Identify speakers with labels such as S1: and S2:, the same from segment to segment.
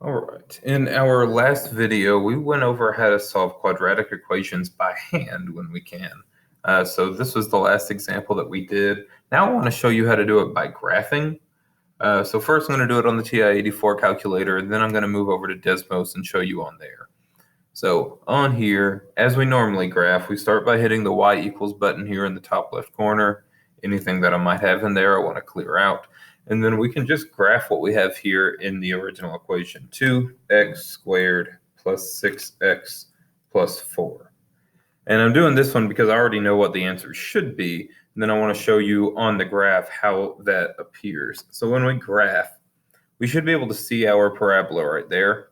S1: All right. In our last video, we went over how to solve quadratic equations by hand when we can. So this was the last example that we did. Now I want to show you how to do it by graphing. So first I'm going to do it on the TI-84 calculator, and then I'm going to move over to Desmos and show you on there. So on here, as we normally graph, we start by hitting the y equals button here in the top left corner. Anything that I might have in there I want to clear out. And then we can just graph what we have here in the original equation, 2x squared plus 6x plus 4. And I'm doing this one because I already know what the answer should be. And then I want to show you on the graph how that appears. So when we graph, we should be able to see our parabola right there.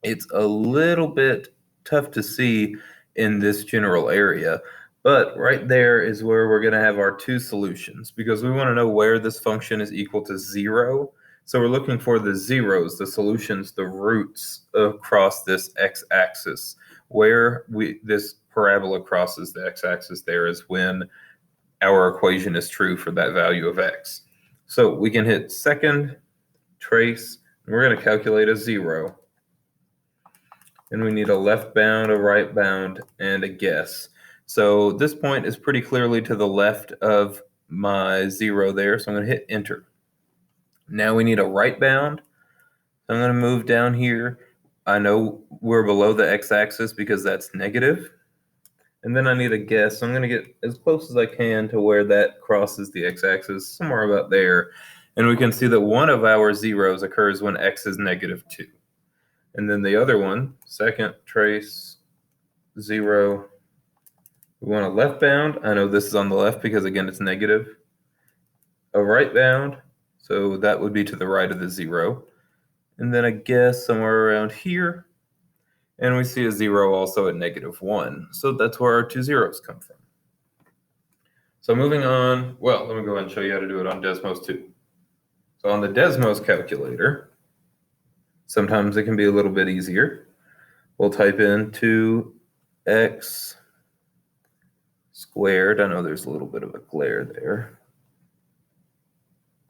S1: It's a little bit tough to see in this general area, but right there is where we're going to have our two solutions because we want to know where this function is equal to 0. So we're looking for the zeros, the solutions, the roots across this x-axis. Where this parabola crosses the x-axis there is when our equation is true for that value of x. So we can hit second, trace, and we're going to calculate a 0. And we need a left bound, a right bound, and a guess. So this point is pretty clearly to the left of my 0 there, so I'm going to hit enter. Now we need a right bound. I'm going to move down here. I know we're below the x-axis because that's negative. And then I need a guess. So I'm going to get as close as I can to where that crosses the x-axis, somewhere about there. And we can see that one of our zeros occurs when x is -2. And then the other one, second, trace, 0. We want a left bound. I know this is on the left because, again, it's negative. A right bound, so that would be to the right of the 0. And then a guess somewhere around here. And we see a 0 also at -1. So that's where our two zeros come from. So moving on, well, let me go ahead and show you how to do it on Desmos too. So on the Desmos calculator, sometimes it can be a little bit easier. We'll type in 2x squared. I know there's a little bit of a glare there.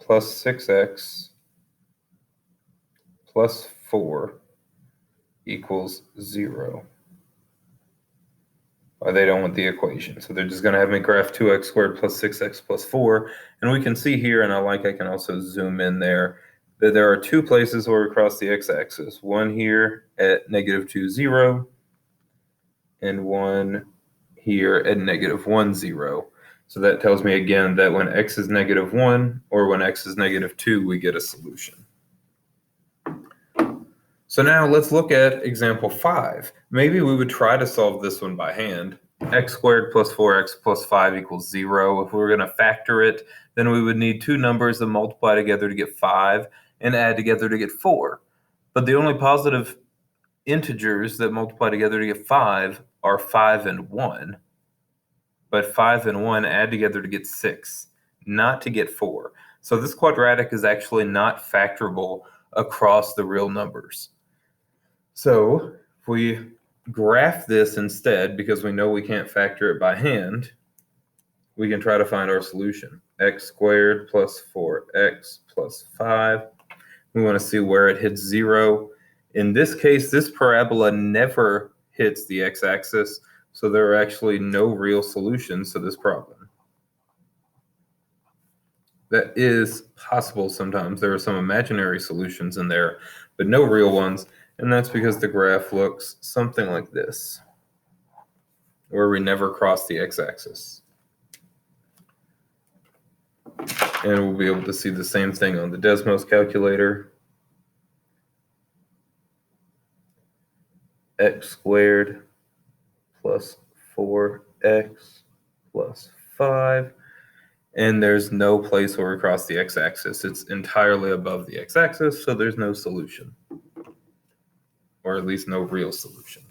S1: Plus 6x plus 4 equals 0. They don't want the equation, so they're just going to have me graph 2x squared plus 6x plus 4. And we can see here, and I can also zoom in there, that there are two places where we cross the x-axis. One here at -2, 0, and one here at -1, 0. So that tells me again that when x is -1 or when x is -2, we get a solution. So now let's look at example 5. Maybe we would try to solve this one by hand. X squared plus 4x plus 5 equals 0. If we were going to factor it, then we would need two numbers that multiply together to get 5 and add together to get 4. But the only positive integers that multiply together to get 5 are 5 and 1. But 5 and 1 add together to get 6, not to get 4. So this quadratic is actually not factorable across the real numbers. So if we graph this instead, because we know we can't factor it by hand, we can try to find our solution. X squared plus 4x plus 5. We want to see where it hits 0. In this case, this parabola never hits the x-axis, so there are actually no real solutions to this problem. That is possible sometimes. There are some imaginary solutions in there, but no real ones. And that's because the graph looks something like this, where we never cross the x-axis. And we'll be able to see the same thing on the Desmos calculator. X squared plus 4x plus 5. And there's no place where we cross the x-axis. It's entirely above the x-axis, so there's no solution. Or at least no real solution.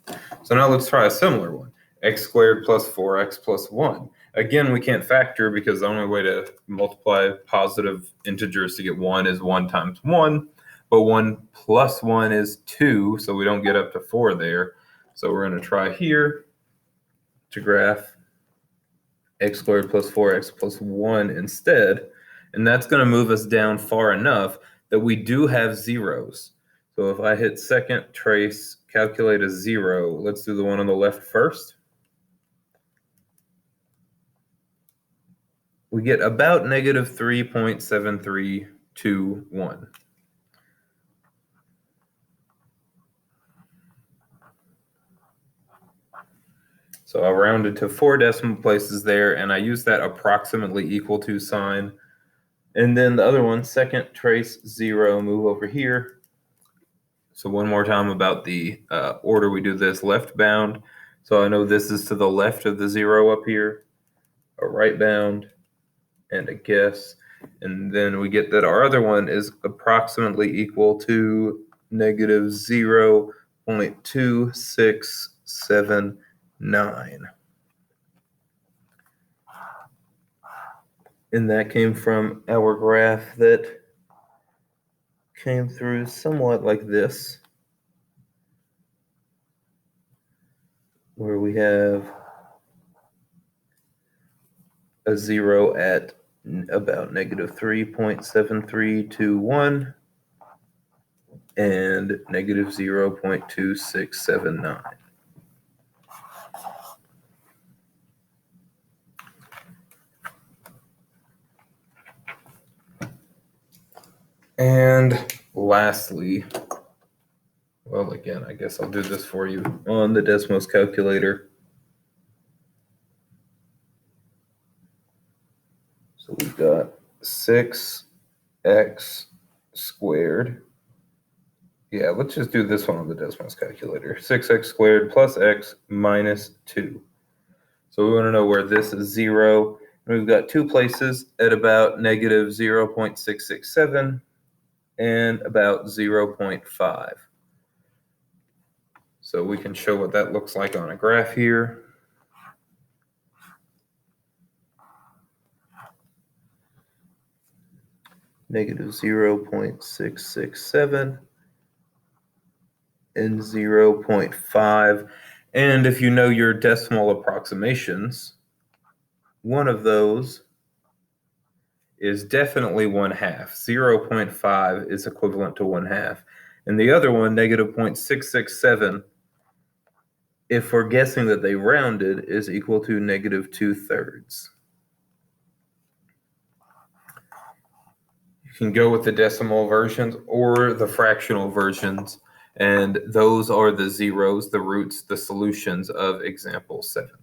S1: So now let's try a similar one. X squared plus 4x plus 1. Again, we can't factor because the only way to multiply positive integers to get 1 is 1 times 1. But 1 plus 1 is 2, so we don't get up to 4 there. So we're going to try here to graph x squared plus 4x plus 1 instead. And that's going to move us down far enough that we do have zeros. So if I hit second, trace, calculate a 0, let's do the one on the left first. We get about negative 3.7321. So I'll round it to 4 decimal places there, and I use that approximately equal to sign. And then the other one, second, trace, 0, move over here. So one more time about the order we do this, left bound. So I know this is to the left of the 0 up here, a right bound, and a guess. And then we get that our other one is approximately equal to negative 0.2679. And that came from our graph that came through somewhat like this, where we have a 0 at about negative 3.7321 and negative 0.2679. And lastly, well, again, I guess I'll do this for you on the Desmos calculator. So we've got 6x squared. Yeah, let's just do this one on the Desmos calculator. 6x squared plus x minus 2. So we want to know where this is 0. We've got two places at about negative 0.667 and about 0.5. So we can show what that looks like on a graph here. Negative 0.667 and 0.5. And if you know your decimal approximations, one of those is definitely 1/2. 0.5 is equivalent to 1/2. And the other one, negative 0.667, if we're guessing that they rounded, is equal to negative 2/3. You can go with the decimal versions or the fractional versions, and those are the zeros, the roots, the solutions of example 7.